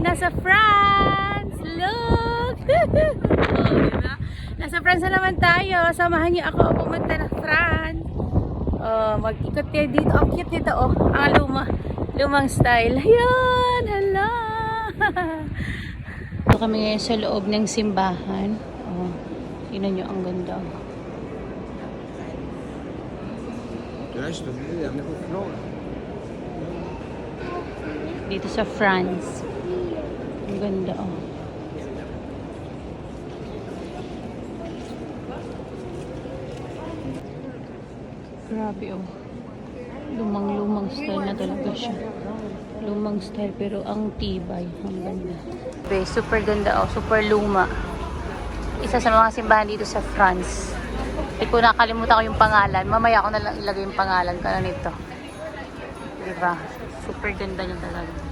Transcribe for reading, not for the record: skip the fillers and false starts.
nasa France! Look! Oh, diba? Nasa France na naman tayo. Samahan niyo ako pumunta ng France. Oh, mag-ikot tayo dito. Ang cute nito, oh. Ang lumang style. Ayan! Hala! Ito kami ngayon sa loob ng simbahan. Oh, tingnan nyo, ang ganda. Dito sa France. Ang ganda, oh. Grabe, oh. Lumang-lumang style na talaga siya. Lumang style pero ang tibay. Ang ganda. Super ganda, oh. Super luma. Isa sa mga simbahan dito sa France. Hindi ko nakalimutan ko yung pangalan. Mamaya ako na lang ilagay yung pangalan ko nito. Diba? Super ganda niya talaga.